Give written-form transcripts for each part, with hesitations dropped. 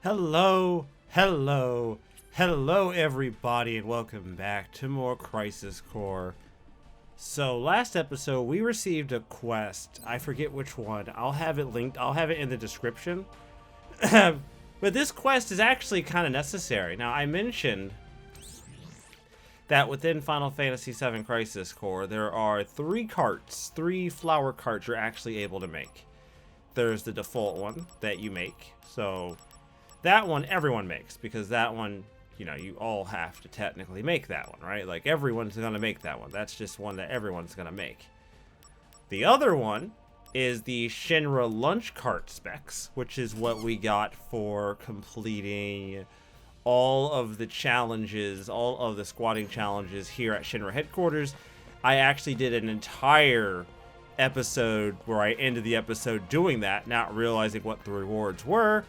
Hello, hello, hello everybody, and welcome back to more Crisis Core. So last episode we received a quest. I forget which one. I'll have it linked. I'll have it in the description. But this quest is actually kind of necessary. Now I mentioned that within Final Fantasy VII Crisis Core there are three flower carts you're actually able to make. There's the default one that you make. So that one everyone makes, because that one, you know, you all have to technically make that one, right? Like, everyone's gonna make that one. That's just one that everyone's gonna make. The other one is the Shinra lunch cart specs, which is what we got for completing all of the challenges, all of the squatting challenges here at Shinra headquarters. I actually did an entire episode where I ended the episode doing that, not realizing what the rewards were.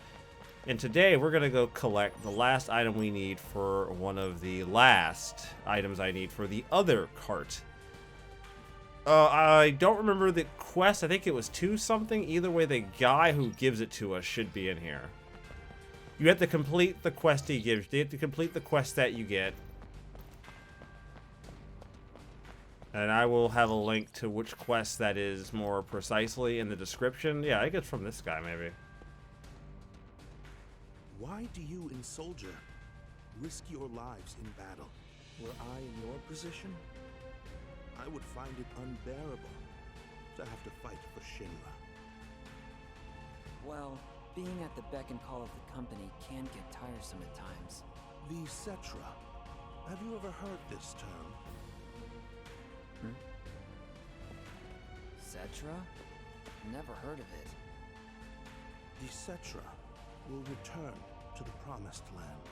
And today we're going to go collect the last item we need for one of the last items I need for the other cart. I don't remember the quest. I think it was 2 something. Either way, the guy who gives it to us should be in here. You have to complete the quest he gives. You have to complete the quest that you get. And I will have a link to which quest that is more precisely in the description. Yeah, I think it's from this guy, maybe. Why do you, in soldier, risk your lives in battle? Were I in your position, I would find it unbearable to have to fight for Shinra. Well, being at the beck and call of the company can get tiresome at times. VII. Have you ever heard this term? Cetra? Never heard of it. VII will return to the Promised Land,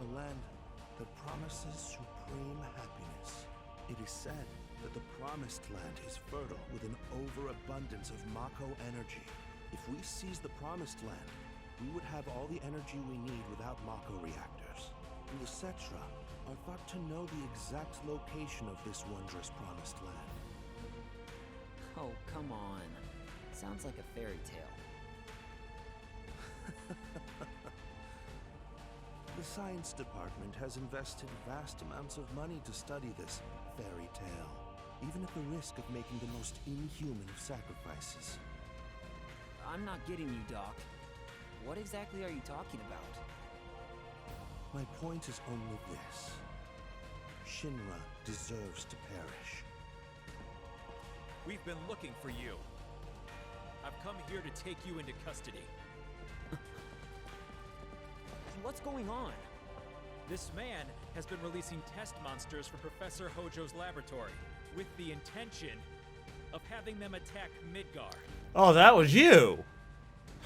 a land that promises supreme happiness. It is said that the Promised Land is fertile with an overabundance of Mako energy. If we seize the Promised Land, we would have all the energy we need without Mako reactors. The Cetra are thought to know the exact location of this wondrous Promised Land. Oh, come on. Sounds like a fairy tale. The science department has invested vast amounts of money to study this fairy tale, even at the risk of making the most inhuman of sacrifices. I'm not getting you, Doc. What exactly are you talking about? My point is only this. Shinra deserves to perish. We've been looking for you. I've come here to take you into custody. What's going on? This man has been releasing test monsters from Professor Hojo's laboratory with the intention of having them attack Midgar. Oh, that was you!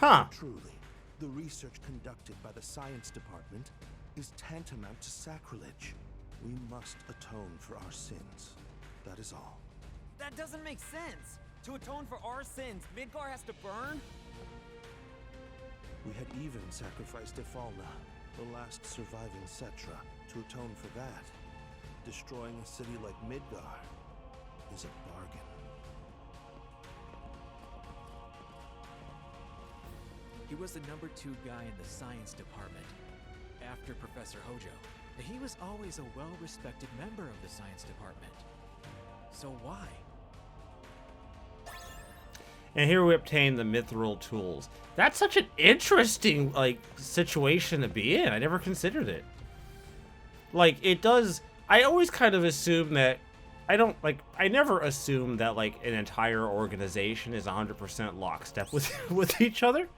Huh. Truly, the research conducted by the science department is tantamount to sacrilege. We must atone for our sins. That is all. That doesn't make sense! To atone for our sins, Midgar has to burn? We had even sacrificed Ifalna, the last surviving Cetra, to atone for that. Destroying a city like Midgar is a bargain. He was the #2 guy in the science department, after Professor Hojo. He was always a well-respected member of the science department. So why? And here we obtain the mithril tools. That's such an interesting, like, situation to be in. I never considered it. Like, it does... I always kind of assume that... I never assume that, like, an entire organization is 100% lockstep with each other.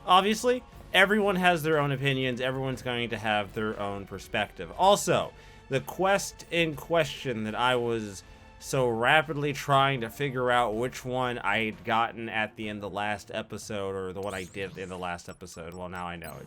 Obviously, everyone has their own opinions. Everyone's going to have their own perspective. Also, the quest in question that I was so rapidly trying to figure out which one I'd gotten at the end of the last episode, or the one I did at the end of the last episode. Well, now I know.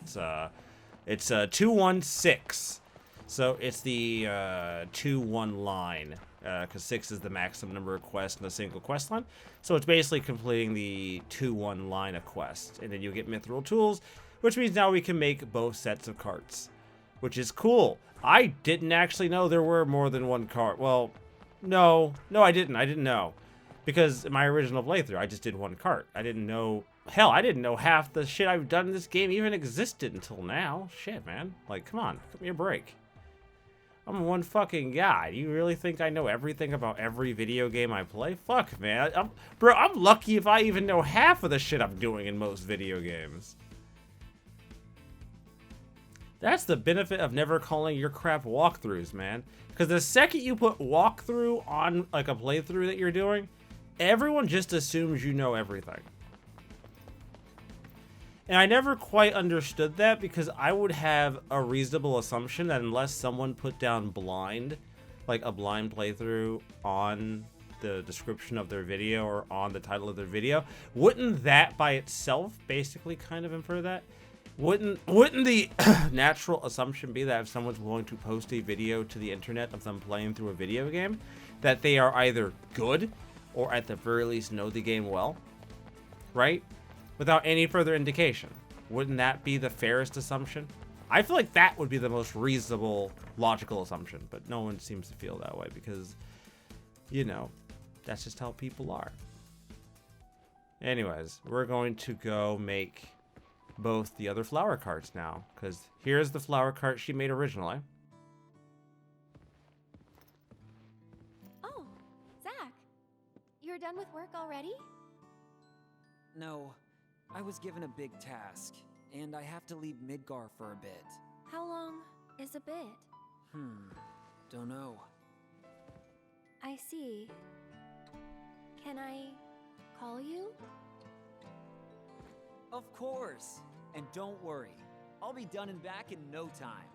It's 216. So it's the 2-1 line, because 6 is the maximum number of quests in a single quest line. So it's basically completing the 2-1 line of quests, and then you get mithril tools, which means now we can make both sets of carts, which is cool. I didn't actually know there were more than one cart. Well, no, I didn't know, because in my original playthrough I just did one cart. I didn't know hell, I didn't know half the shit I've done in this game even existed until now. Shit, man. Like, come on, give me a break. I'm one fucking guy. You really think I know everything about every video game I play? Fuck, man. Bro, I'm lucky if I even know half of the shit I'm doing in most video games. That's the benefit of never calling your crap walkthroughs, man. Because the second you put walkthrough on, like, a playthrough that you're doing, everyone just assumes you know everything. And I never quite understood that, because I would have a reasonable assumption that unless someone put down blind, like a blind playthrough on the description of their video or on the title of their video, wouldn't that by itself basically kind of infer that? Wouldn't the natural assumption be that if someone's willing to post a video to the internet of them playing through a video game, that they are either good or at the very least know the game well, right? Without any further indication. Wouldn't that be the fairest assumption? I feel like that would be the most reasonable, logical assumption, but no one seems to feel that way because, you know, that's just how people are. Anyways, we're going to go make both the other flower carts now, because here's the flower cart she made originally. Oh, Zach, you're done with work already? No, I was given a big task, and I have to leave Midgar for a bit. How long is a bit? Don't know. I see. Can I call you? Of course! And don't worry, I'll be done and back in no time.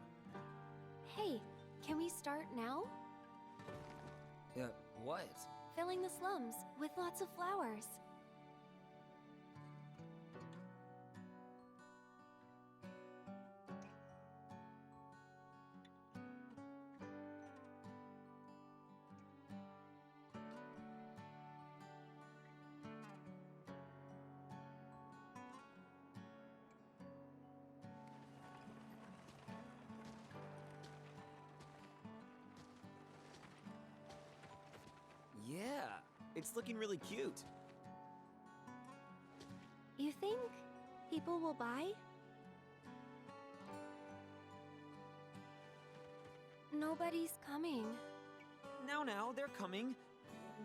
Hey, can we start now? What? Filling the slums with lots of flowers. Yeah, it's looking really cute. You think people will buy? Nobody's coming. Now, they're coming.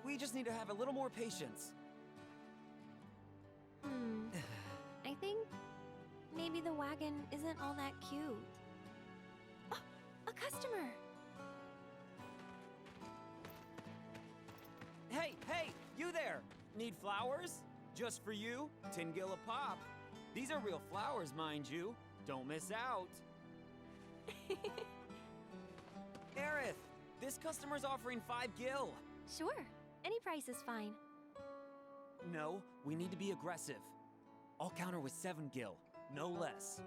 We just need to have a little more patience. I think maybe the wagon isn't all that cute. Oh, a customer! Hey, you there! Need flowers? Just for you, 10 gil a pop. These are real flowers, mind you. Don't miss out. Aerith, this customer's offering 5 gil. Sure, any price is fine. No, we need to be aggressive. I'll counter with 7 gil, no less.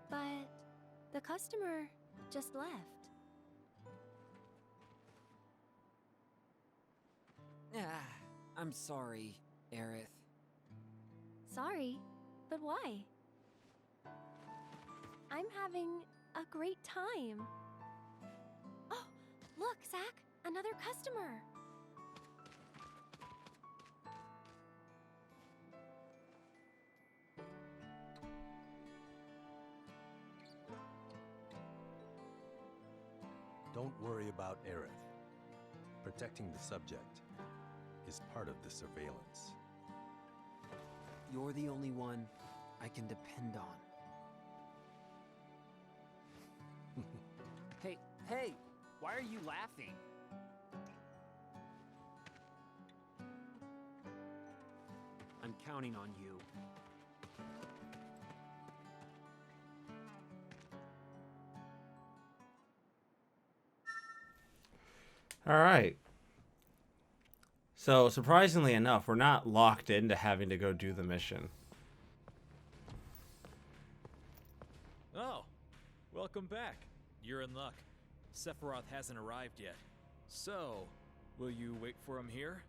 But the customer just left. I'm sorry, Aerith. Sorry, but why? I'm having a great time. Oh, look, Zach, another customer. Don't worry about Aerith. Protecting the subject is part of the surveillance. You're the only one I can depend on. Hey, why are you laughing? I'm counting on you. All right. So, surprisingly enough, we're not locked into having to go do the mission. Oh, welcome back. You're in luck. Sephiroth hasn't arrived yet. So, will you wait for him here?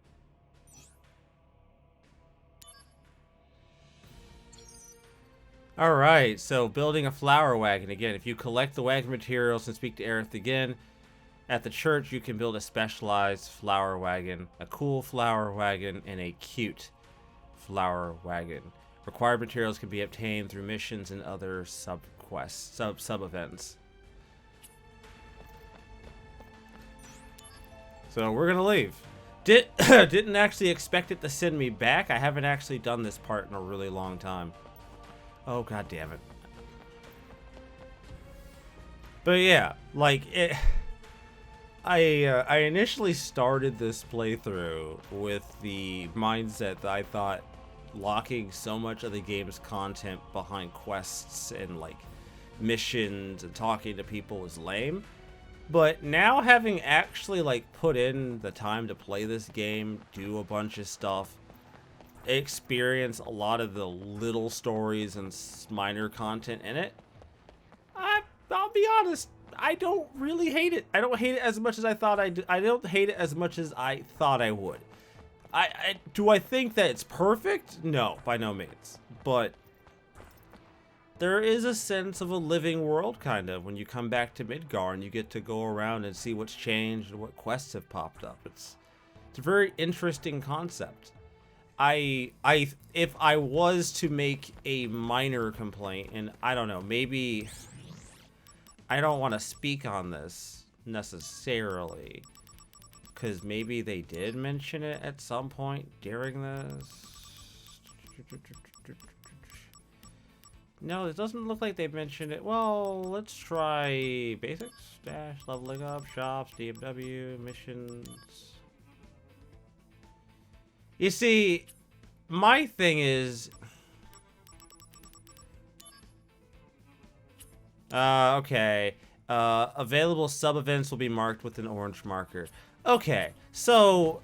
All right, so building a flower wagon. Again, if you collect the wagon materials and speak to Aerith again, at the church, you can build a specialized flower wagon, a cool flower wagon, and a cute flower wagon. Required materials can be obtained through missions and other sub-quests, sub-events. So we're gonna leave. Didn't actually expect it to send me back. I haven't actually done this part in a really long time. Oh, god damn it. But yeah, like it. I initially started this playthrough with the mindset that I thought locking so much of the game's content behind quests and like missions and talking to people was lame. But now, having actually like put in the time to play this game, do a bunch of stuff, experience a lot of the little stories and minor content in it, I'll be honest, I don't really hate it. I don't hate it as much as I thought I don't hate it as much as I thought I would. Do I think that it's perfect? No, by no means. But there is a sense of a living world, kind of, when you come back to Midgar and you get to go around and see what's changed and what quests have popped up. It's a very interesting concept. If I was to make a minor complaint, and I don't know, maybe I don't want to speak on this necessarily, because maybe they did mention it at some point during this. No, it doesn't look like they mentioned it. Well, let's try basics, dash, leveling up, shops, DMW, missions. You see, my thing is... okay. Available sub-events will be marked with an orange marker. Okay, so...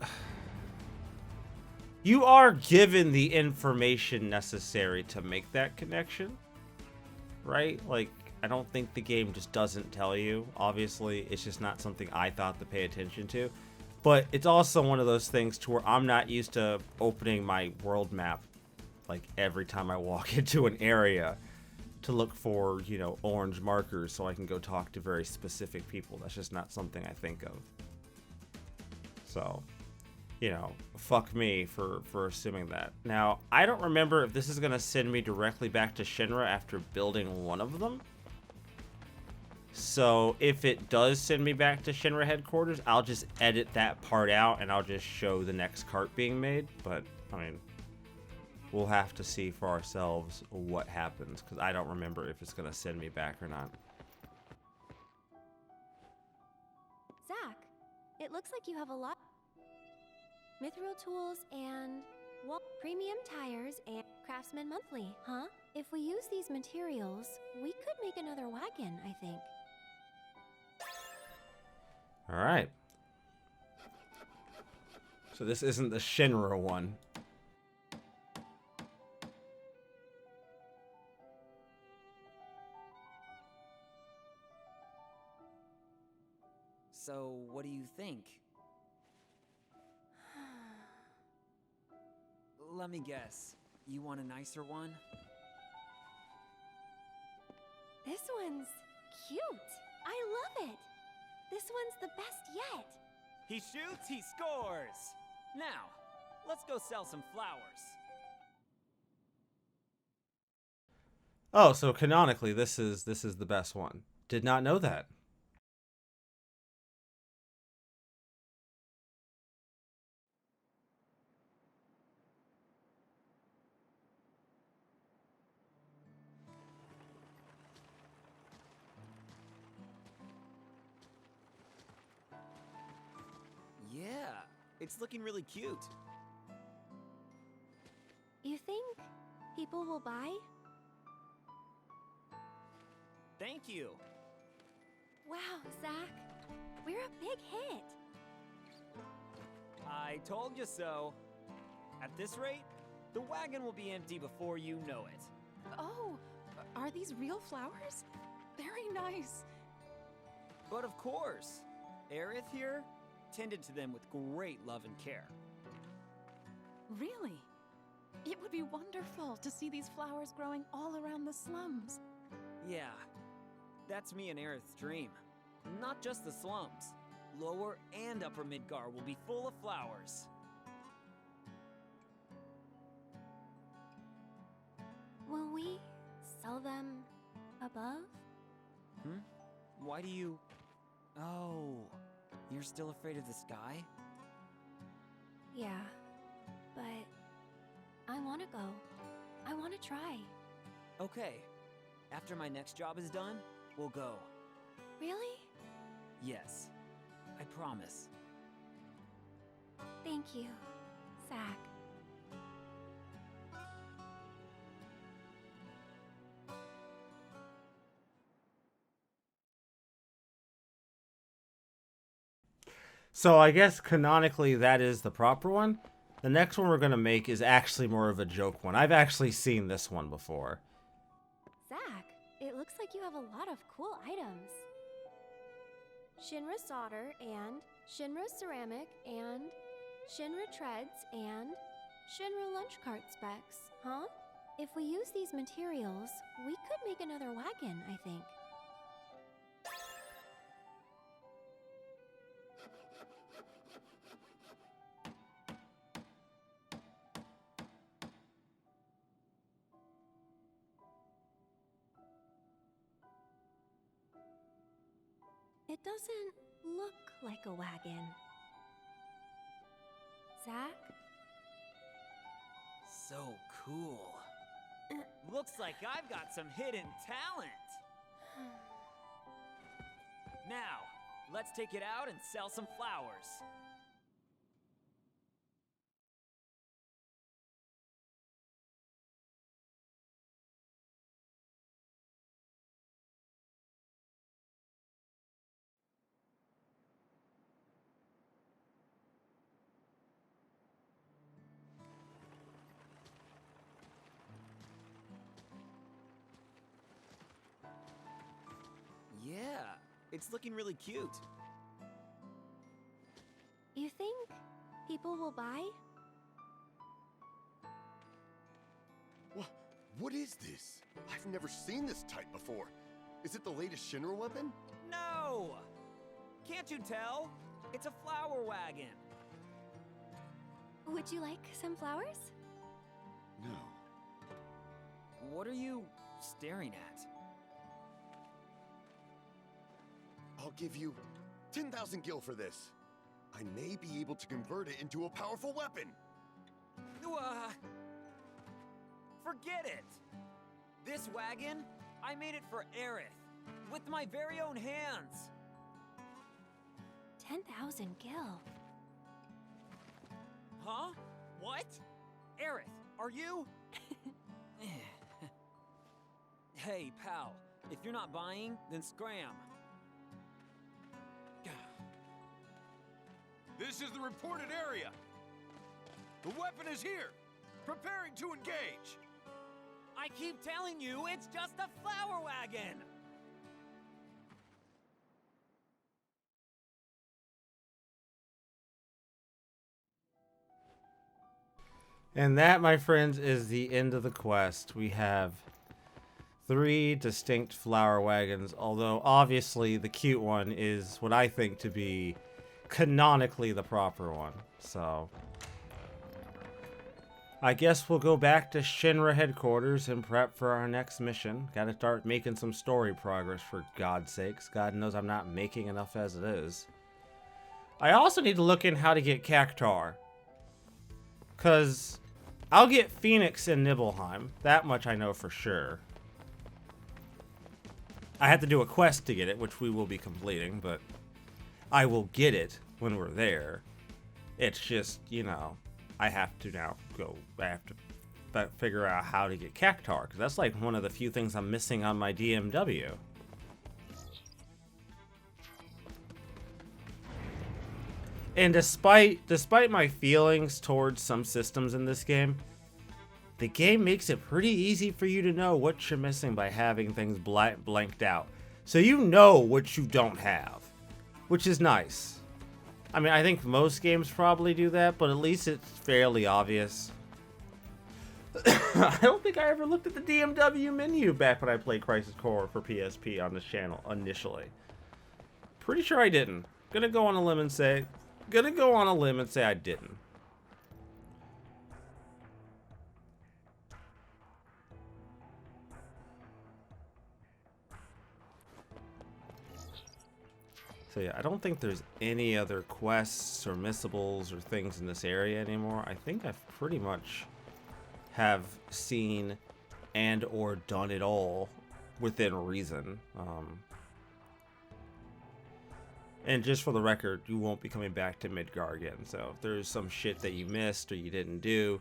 you are given the information necessary to make that connection, right? Like, I don't think the game just doesn't tell you. Obviously, it's just not something I thought to pay attention to. But it's also one of those things to where I'm not used to opening my world map, like, every time I walk into an area to look for, you know, orange markers so I can go talk to very specific people. That's just not something I think of. So... you know, fuck me for assuming that. Now, I don't remember if this is going to send me directly back to Shinra after building one of them. So, if it does send me back to Shinra headquarters, I'll just edit that part out and I'll just show the next cart being made. But, I mean, we'll have to see for ourselves what happens, because I don't remember if it's going to send me back or not. Zach, it looks like you have a lot. Mithril tools and, well, premium tires and Craftsman Monthly, huh? If we use these materials, we could make another wagon, I think. All right. So this isn't the Shinra one. So, what do you think? Let me guess. You want a nicer one? This one's cute. I love it. This one's the best yet. He shoots, he scores! Now, let's go sell some flowers. Oh, so canonically, this is the best one. Did not know that. Yeah, it's looking really cute. You think people will buy? Thank you. Wow, Zach, we're a big hit. I told you so. At this rate, the wagon will be empty before you know it. Oh, are these real flowers? Very nice. But of course, Aerith here tended to them with great love and care. Really? It would be wonderful to see these flowers growing all around the slums. Yeah, that's me and Aerith's dream. Not just the slums. Lower and Upper Midgar will be full of flowers. Will we sell them above? Hmm? Why do you... Oh, you're still afraid of the sky? Yeah, but I want to go. I want to try. Okay. After my next job is done, we'll go. Really? Yes. I promise. Thank you, Zach. So I guess canonically that is the proper one. The next one we're going to make is actually more of a joke one. I've actually seen this one before. Zach, it looks like you have a lot of cool items. Shinra solder and Shinra ceramic and Shinra treads and Shinra lunch cart specs, huh? If we use these materials, we could make another wagon, I think. It doesn't look like a wagon. Zach? So cool. Looks like I've got some hidden talent. Now, let's take it out and sell some flowers. Yeah, it's looking really cute. You think people will buy? What is this? I've never seen this type before. Is it the latest Shinra weapon? No! Can't you tell? It's a flower wagon. Would you like some flowers? No. What are you staring at? I'll give you 10,000 gil for this. I may be able to convert it into a powerful weapon. Forget it! This wagon, I made it for Aerith, with my very own hands. 10,000 gil. Huh? What? Aerith, are you? Hey, pal, if you're not buying, then scram. This is the reported area. The weapon is here, preparing to engage. I keep telling you, it's just a flower wagon! And that, my friends, is the end of the quest. We have 3 distinct flower wagons, although obviously the cute one is what I think to be canonically the proper one. So I guess we'll go back to Shinra headquarters and prep for our next mission. Gotta start making some story progress, for God's sakes. God knows I'm not making enough as it is. I also need to look in how to get Cactar, because I'll get Phoenix in Nibelheim. That much I know for sure. I have to do a quest to get it, which we will be completing, but I will get it when we're there. It's just, you know, I have to now go. I have to figure out how to get Cactar, because that's like one of the few things I'm missing on my DMW. And despite my feelings towards some systems in this game, the game makes it pretty easy for you to know what you're missing by having things blanked out. So you know what you don't have, which is nice. I mean, I think most games probably do that, but at least it's fairly obvious. I don't think I ever looked at the DMW menu back when I played Crisis Core for PSP on this channel initially. Pretty sure I didn't. Gonna go on a limb and say I didn't. So yeah, I don't think there's any other quests or missables or things in this area anymore. I think I've pretty much have seen and or done it all within reason. And just for the record, you won't be coming back to Midgar again. So if there's some shit that you missed or you didn't do,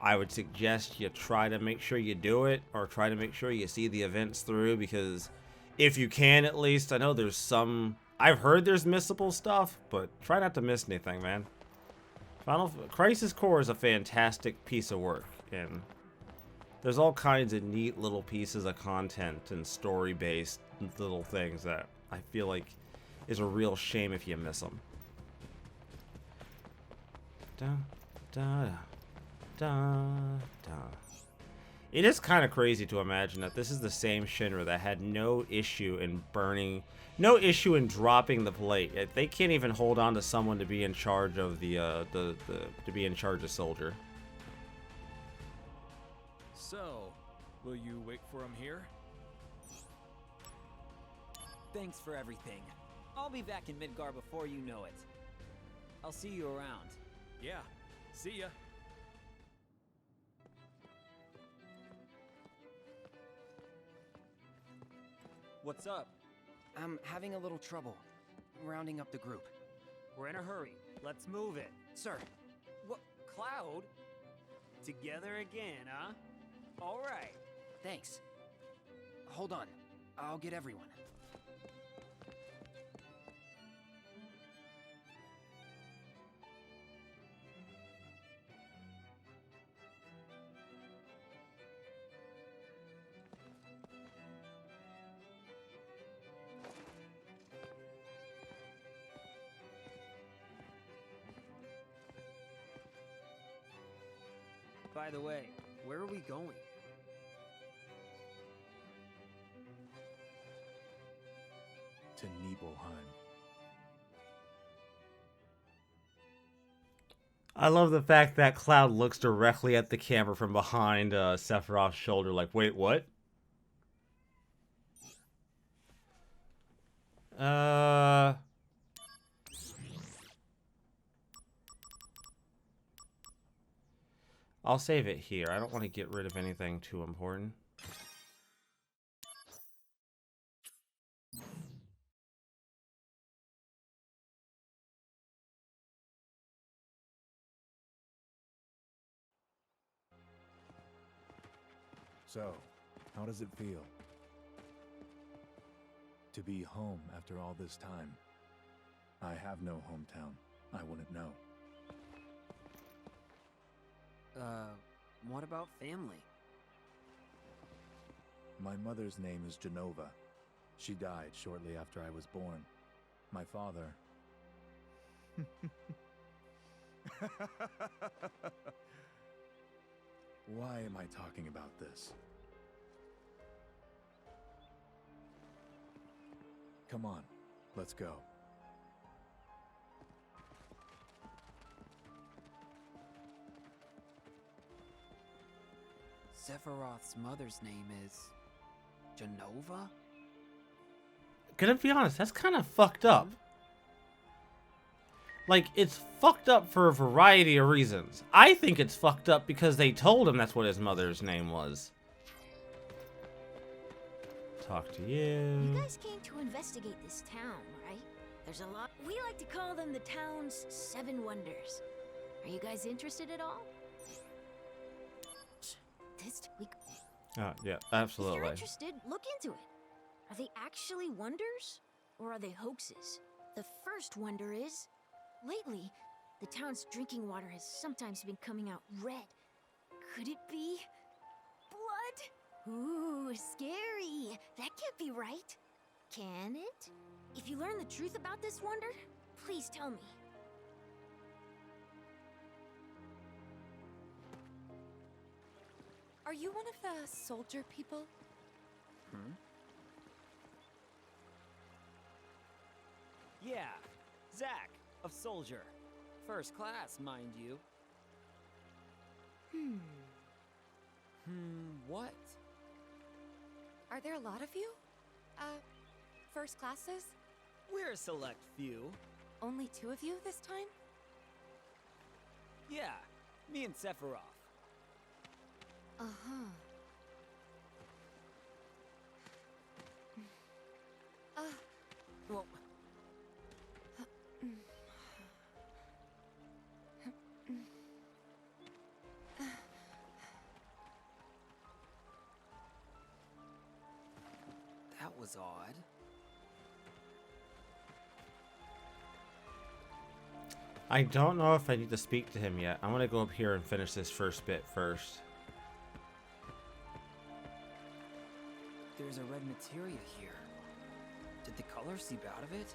I would suggest you try to make sure you do it, or try to make sure you see the events through, because if you can, at least, I know there's some, I've heard there's missable stuff, but try not to miss anything, man. Crisis Core is a fantastic piece of work, and there's all kinds of neat little pieces of content and story-based little things that I feel like is a real shame if you miss them. Da, da, da. Da, da. It is kind of crazy to imagine that this is the same Shinra that had no issue in burning, no issue in dropping the plate. They can't even hold on to someone to be in charge of to be in charge of Soldier. So, will you wait for him here? Thanks for everything. I'll be back in Midgar before you know it. I'll see you around. Yeah, see ya. What's up? I'm having a little trouble rounding up the group. We're in a hurry. Let's move it. Sir, What? Cloud? Together again, huh? All right. thanks. Hold on. I'll get everyone. By the way, where are we going? To Nibelheim. I love the fact that Cloud looks directly at the camera from behind Sephiroth's shoulder like, wait, what? I'll save it here. I don't want to get rid of anything too important. So, how does it feel to be home after all this time? I have no hometown. I wouldn't know. What about family? My mother's name is Genova. She died shortly after I was born. My father... Why am I talking about this? Come on, let's go. Sephiroth's mother's name is... Genova? Gonna be honest, that's kind of fucked up. Like, it's fucked up for a variety of reasons. I think it's fucked up because they told him that's what his mother's name was. Talk to you. You guys came to investigate this town, right? There's a lot. We like to call them the town's 7 wonders. Are you guys interested at all? Oh, yeah, If absolutely. you're interested, look into it. Are they actually wonders? Or are they hoaxes? The first wonder is, lately, the town's drinking water has sometimes been coming out red. Could it be blood? Ooh, scary. That can't be right. Can it? If you learn the truth about this wonder, please tell me. Are you one of the soldier people? Yeah, Zack, of Soldier. First class, mind you. What? Are there a lot of you? First classes? We're a select few. Only 2 of you this time? Yeah, me and Sephiroth. Uh-huh. Well, that was odd. I don't know if I need to speak to him yet. I'm gonna go up here and finish this first bit first. There's a red materia here. Did the color seep out of it?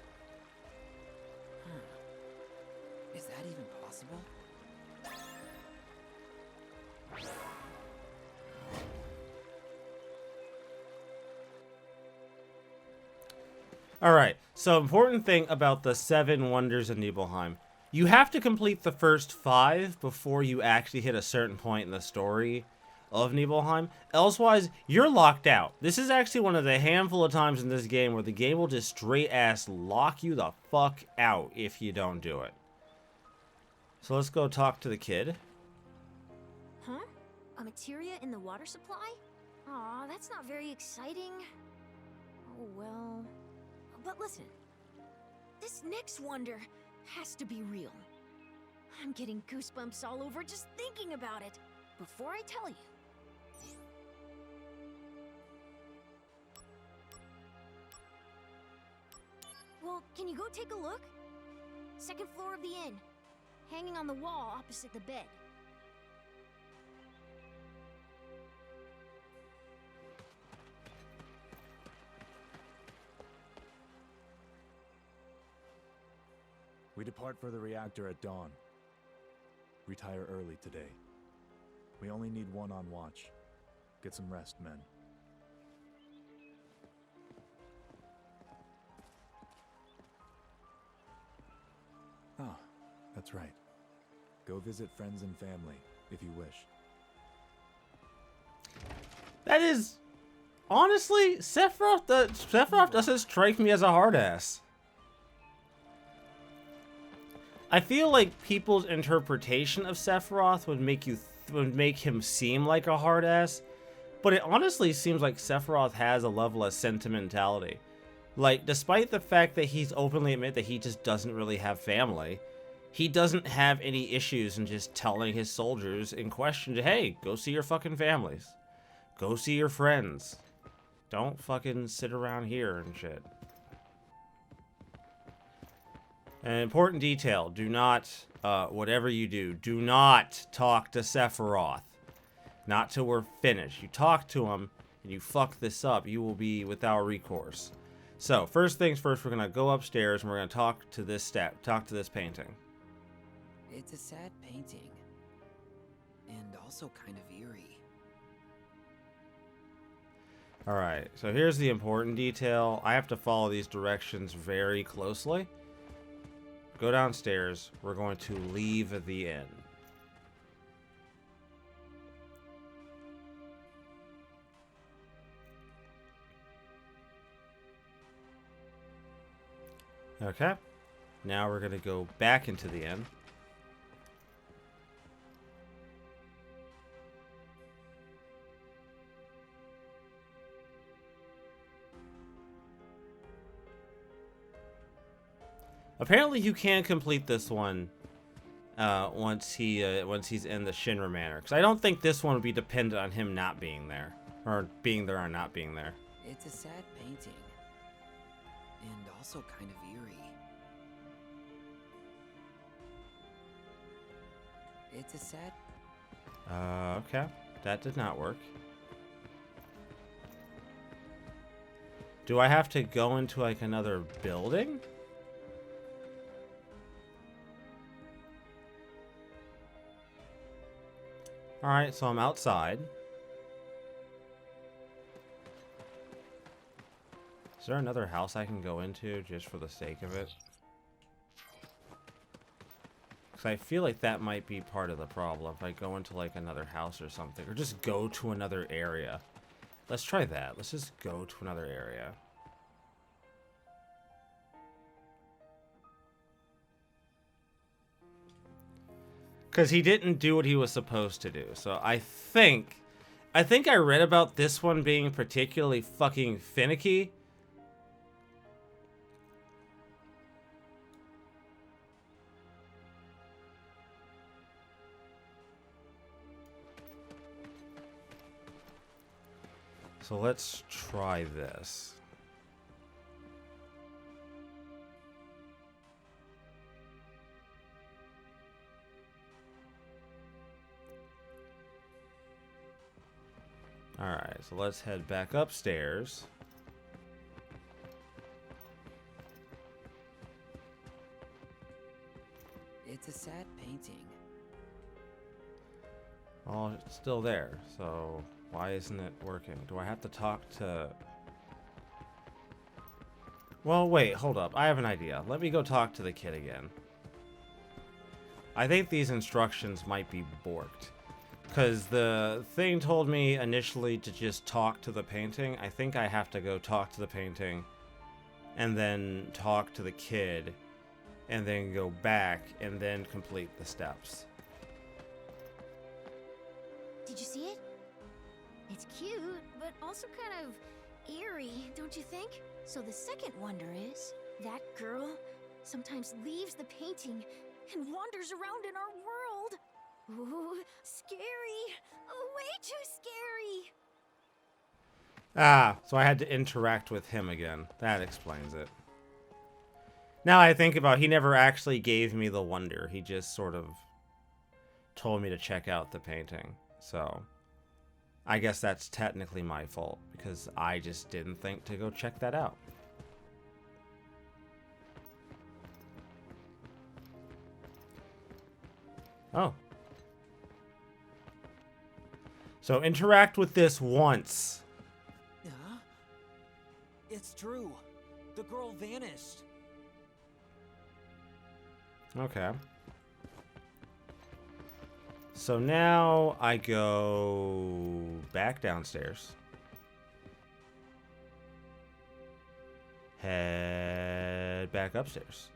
Huh. Is that even possible? Alright, so important thing about the 7 Wonders of Nibelheim. You have to complete the first 5 before you actually hit a certain point in the story of Nibelheim. Elsewise, you're locked out. This is actually one of the handful of times in this game where the game will just straight ass lock you the fuck out if you don't do it. So let's go talk to the kid. Huh? A materia in the water supply? Aw, that's not very exciting. Oh well. But listen, this next wonder has to be real. I'm getting goosebumps all over just thinking about it. Before I tell you. Well, can you go take a look? 2nd floor of the inn. Hanging on the wall opposite the bed. We depart for the reactor at dawn. Retire early today. We only need 1 on watch. Get some rest, men. Ah, that's right. Go visit friends and family, if you wish. That is... Honestly, Sephiroth doesn't strike me as a hard ass. I feel like people's interpretation of Sephiroth would make him seem like a hard ass, but it honestly seems like Sephiroth has a level of sentimentality. Like, despite the fact that he's openly admit that he just doesn't really have family, he doesn't have any issues in just telling his soldiers in question, hey, go see your fucking families. Go see your friends. Don't fucking sit around here and shit. An important detail, do not, whatever you do not talk to Sephiroth. Not till we're finished. You talk to him, and you fuck this up, you will be without recourse. So, first things first, we're gonna go upstairs, and we're gonna talk to this painting. It's a sad painting. And also kind of eerie. Alright, so here's the important detail. I have to follow these directions very closely. Go downstairs. We're going to leave the inn. Okay. Now we're going to go back into the inn. Apparently, you can complete this one once he's in the Shinra Manor, because I don't think this one would be dependent on him not being there, or being there or not being there. It's a sad painting. And also kind of eerie. It's a sad... Okay. That did not work. Do I have to go into, like, another building? Alright, so I'm outside. Is there another house I can go into just for the sake of it? Because I feel like that might be part of the problem. If I go into like another house or something. Or just go to another area. Let's try that. Let's just go to another area. Because he didn't do what he was supposed to do. So I think I read about this one being particularly fucking finicky. So let's try this. Alright, so let's head back upstairs. It's a sad painting. Oh, it's still there, so why isn't it working? Do I have to talk to... Well, wait, hold up. I have an idea. Let me go talk to the kid again. I think these instructions might be borked. Because the thing told me initially to just talk to the painting. I think I have to go talk to the painting and then talk to the kid and then go back and then complete the steps. Did you see it? It's cute, but also kind of eerie, don't you think? So the second wonder is, that girl sometimes leaves the painting and wanders around in our world. Ooh, scary. Way too scary. Ah, so I had to interact with him again. That explains it. Now I think about it, he never actually gave me the wonder. He just sort of told me to check out the painting. So I guess that's technically my fault because I just didn't think to go check that out. Oh. So interact with this once. Huh? It's true. The girl vanished. Okay. So now I go back downstairs. Head back upstairs.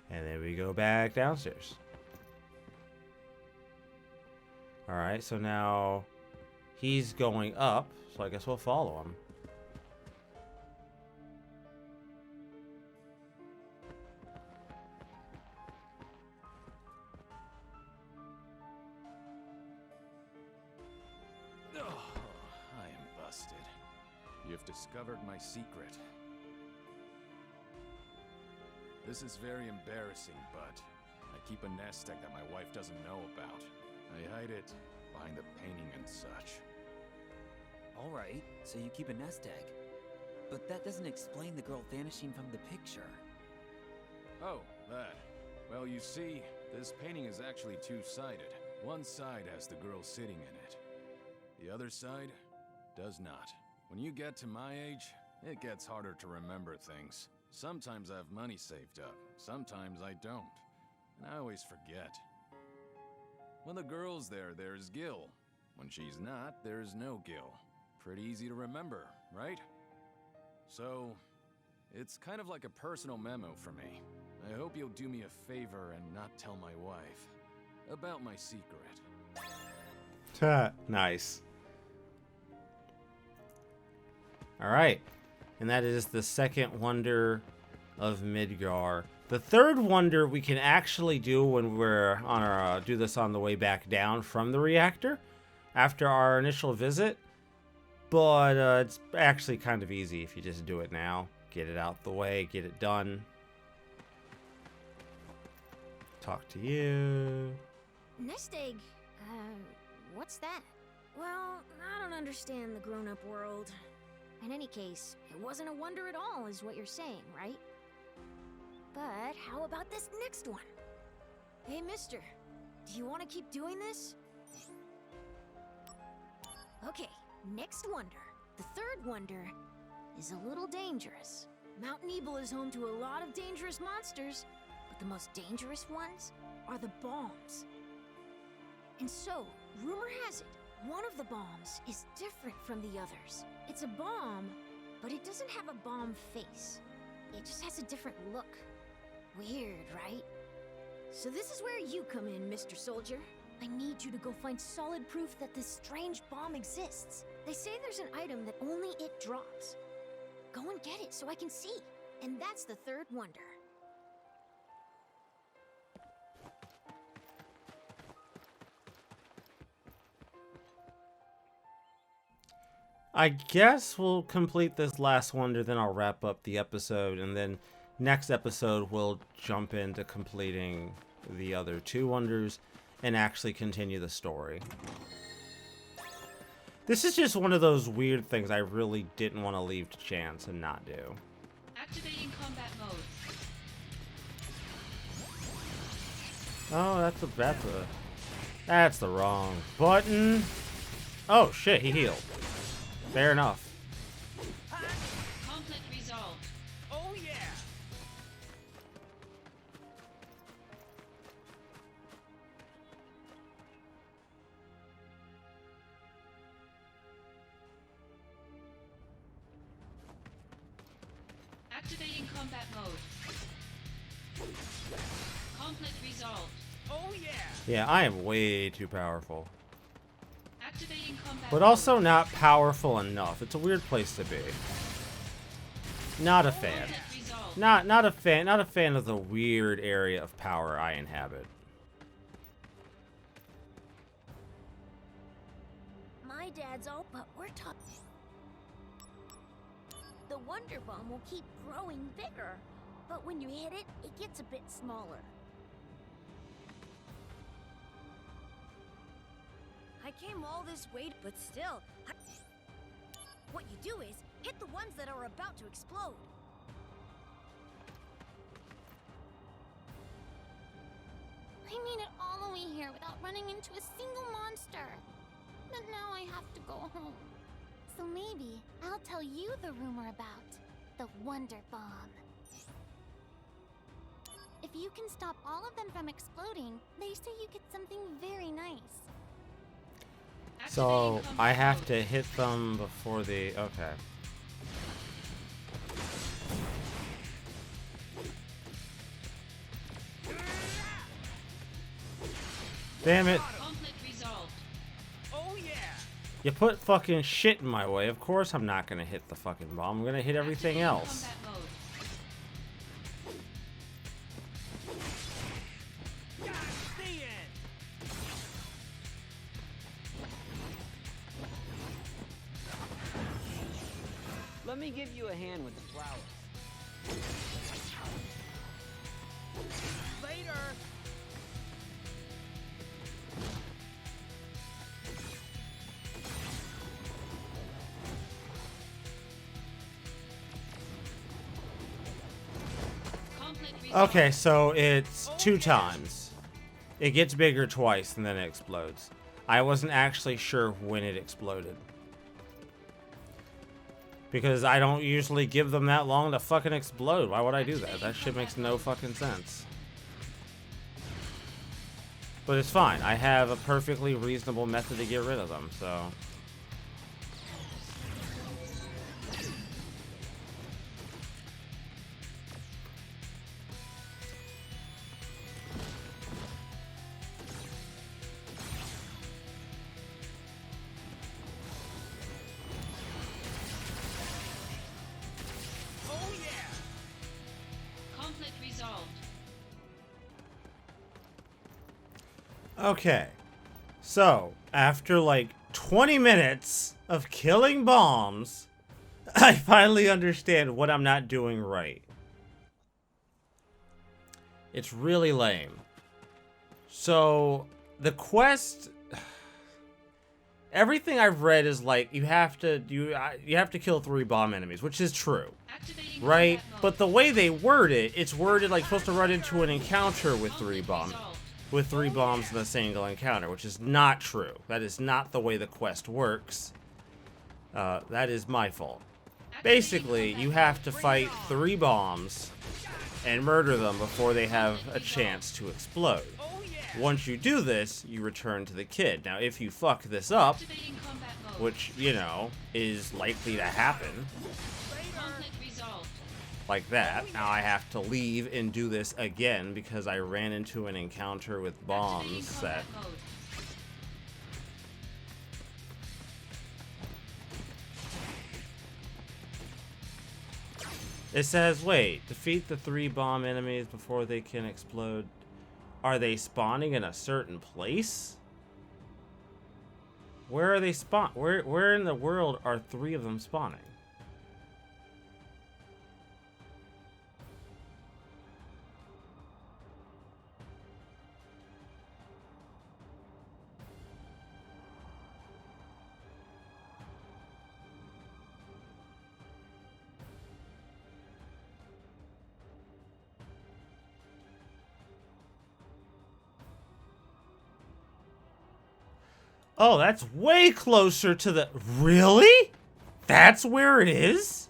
And then we go back downstairs. Alright, so now he's going up, so I guess we'll follow him. I am busted. You've discovered my secret. This is very embarrassing, but I keep a nest egg that my wife doesn't know about. I hide it behind the painting and such. Alright, so you keep a nest egg. But that doesn't explain the girl vanishing from the picture. Oh, that. Well, you see, this painting is actually two-sided. One side has the girl sitting in it. The other side does not. When you get to my age, it gets harder to remember things. Sometimes I have money saved up, sometimes I don't. And I always forget. When the girl's there, there's Gil. When she's not, there's no Gil. Pretty easy to remember, right? So, it's kind of like a personal memo for me. I hope you'll do me a favor and not tell my wife about my secret. Nice. Alright. And that is the second wonder of Midgar. The third wonder we can actually do when we're on our do this on the way back down from the reactor after our initial visit. But it's actually kind of easy if you just do it now. Get it out the way, get it done. Talk to you. Nest egg, what's that? Well, I don't understand the grown-up world. In any case, it wasn't a wonder at all, is what you're saying, right? But how about this next one? Hey, mister, do you want to keep doing this? Okay, next wonder. The third wonder is a little dangerous. Mount Nibel is home to a lot of dangerous monsters, but the most dangerous ones are the bombs. And so, rumor has it, one of the bombs is different from the others. It's a bomb, but it doesn't have a bomb face. It just has a different look. Weird, right? So this is where you come in, Mr. Soldier. I need you to go find solid proof that this strange bomb exists. They say there's an item that only it drops. Go and get it so I can see. And that's the third wonder. I guess we'll complete this last wonder, then I'll wrap up the episode, and then next episode we'll jump into completing the other 2 wonders and actually continue the story. This is just one of those weird things I really didn't want to leave to chance and not do. Activating combat mode. Oh, that's the wrong button. Oh shit, he healed. Fair enough. Conflict resolved. Oh yeah! Activating combat mode. Conflict resolved. Oh yeah! Yeah, I am way too powerful. Activating combat But also not powerful enough. It's a weird place to be. Not a fan. Not a fan of the weird area of power I inhabit. My dad's all, but we're talking. The Wonder Bomb will keep growing bigger, but when you hit it, it gets a bit smaller. I came all this way, but still, what you do is hit the ones that are about to explode. I made it all the way here without running into a single monster. But now I have to go home. So maybe I'll tell you the rumor about the Wonder Bomb. If you can stop all of them from exploding, they say you get something very nice. So I have to hit them before the... Okay. Damn it. Conflict resolved. Oh yeah! You put fucking shit in my way. Of course I'm not gonna hit the fucking bomb. I'm gonna hit everything else. Let me give you a hand with the flowers. Later! Okay, so it's 2 times. It gets bigger twice and then it explodes. I wasn't actually sure when it exploded. Because I don't usually give them that long to fucking explode. Why would I do that? That shit makes no fucking sense. But it's fine. I have a perfectly reasonable method to get rid of them, so... Okay, so after like 20 minutes of killing bombs, I finally understand what I'm not doing right. It's really lame. So the quest, everything I've read is like you have to kill 3 bomb enemies, which is true, right? But the way they word it, it's worded like supposed to run into an encounter with 3 bombs. With 3 bombs in a single encounter, which is not true. That is not the way the quest works. That is my fault. Basically, you have to fight 3 bombs and murder them before they have a chance to explode. Once you do this, you return to the kid. Now, if you fuck this up, which, you know, is likely to happen, like that. Now I have to leave and do this again because I ran into an encounter with bombs set. It says, wait, defeat the 3 bomb enemies before they can explode. Are they spawning in a certain place? Where are they spawn? Where in the world are 3 of them spawning? Oh, that's way closer to the... Really? That's where it is?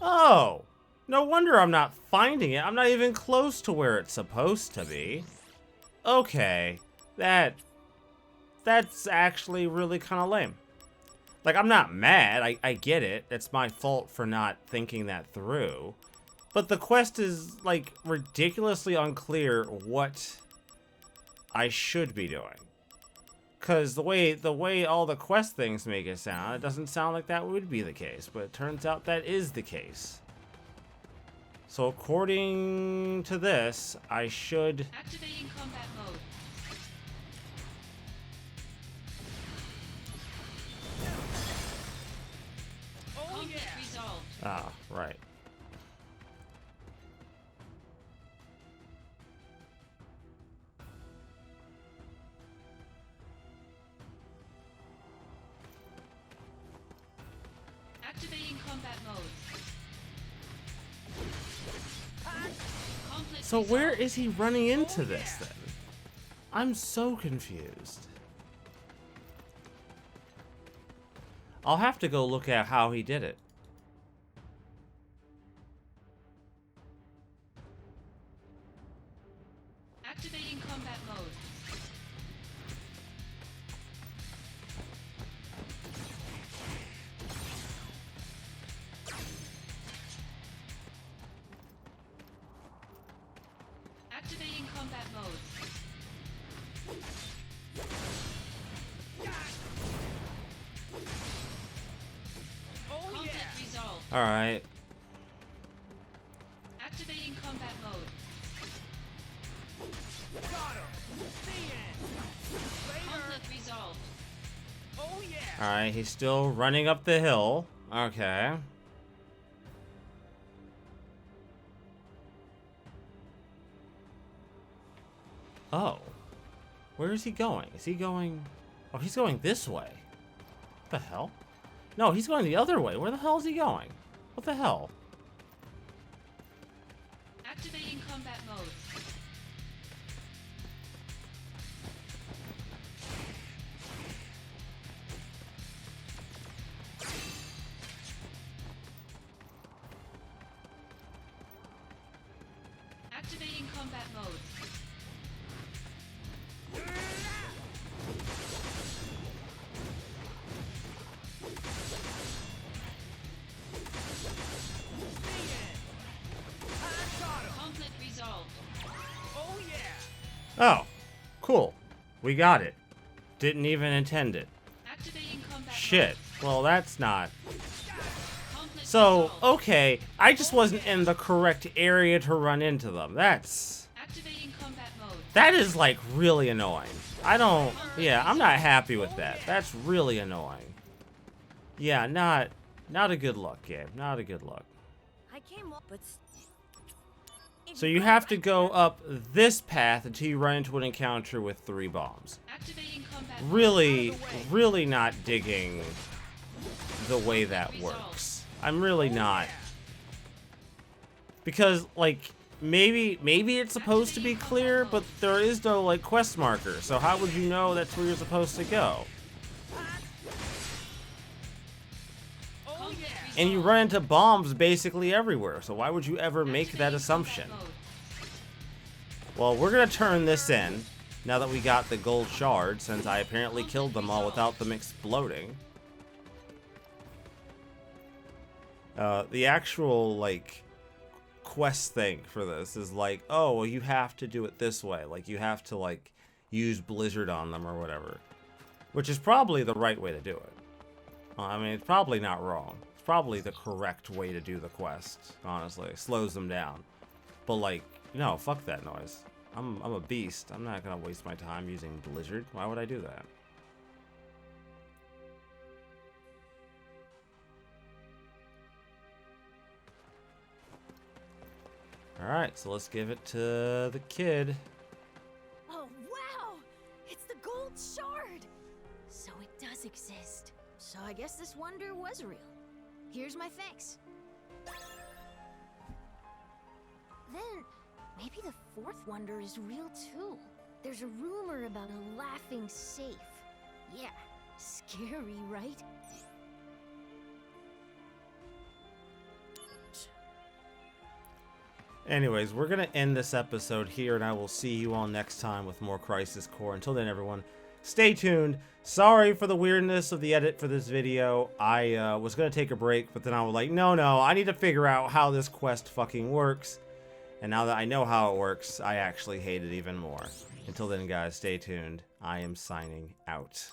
Oh. No wonder I'm not finding it. I'm not even close to where it's supposed to be. Okay. That's actually really kind of lame. Like, I'm not mad. I get it. It's my fault for not thinking that through. But the quest is, like, ridiculously unclear what I should be doing. Because the way all the quest things make it sound, it doesn't sound like that would be the case. But it turns out that is the case. So according to this, I should... Activating combat mode. Conflict resolved. Ah, right. Activating combat mode. Conflict So resolved. where is he running into this then? I'm so confused. I'll have to go look at how he did it. Activating combat mode. Activating combat mode. Conflict resolved. Alright. Activating combat mode. Conflict resolved. Alright, he's still running up the hill. Okay. Oh. Where is he going? Is he going... Oh, he's going this way. What the hell? No, he's going the other way. Where the hell is he going? What the hell? Activating combat mode. Activating combat mode. Conflict resolved. Oh. Cool. We got it. Didn't even intend it. Activating combat Shit. Well, that's not... Conflict So, resolved. okay. I just wasn't in the correct area to run into them. That's... Activating combat mode. That is, like, really annoying. I don't... Yeah, I'm not happy with that. That's really annoying. Yeah, not a good look, Gabe. Not a good look. I came up, but So you have to go up this path until you run into an encounter with 3 bombs. Activating combat Really not digging the way that works. I'm really not. Because, like, maybe it's supposed to be clear, but there is no, like, quest marker. So how would you know that's where you're supposed to go? And you run into bombs basically everywhere, so why would you ever make that assumption? Well, we're gonna turn this in, now that we got the gold shard, since I apparently killed them all without them exploding. The actual, like, quest thing for this is like, oh, well, you have to do it this way. Like, you have to, like, use Blizzard on them or whatever. Which is probably the right way to do it. I mean, it's probably not wrong. It's probably the correct way to do the quest, honestly. It slows them down. But, like, no, fuck that noise. I'm a beast. I'm not gonna waste my time using Blizzard. Why would I do that? Alright, so let's give it to the kid. Oh, wow! It's the gold shard! So it does exist. So I guess this wonder was real. Here's my thanks. Then, maybe the fourth wonder is real too. There's a rumor about a laughing safe. Yeah, scary, right? Anyways, we're going to end this episode here, and I will see you all next time with more Crisis Core. Until then, everyone, stay tuned. Sorry for the weirdness of the edit for this video. I was going to take a break, but then I was like, no, I need to figure out how this quest fucking works. And now that I know how it works, I actually hate it even more. Until then, guys, stay tuned. I am signing out.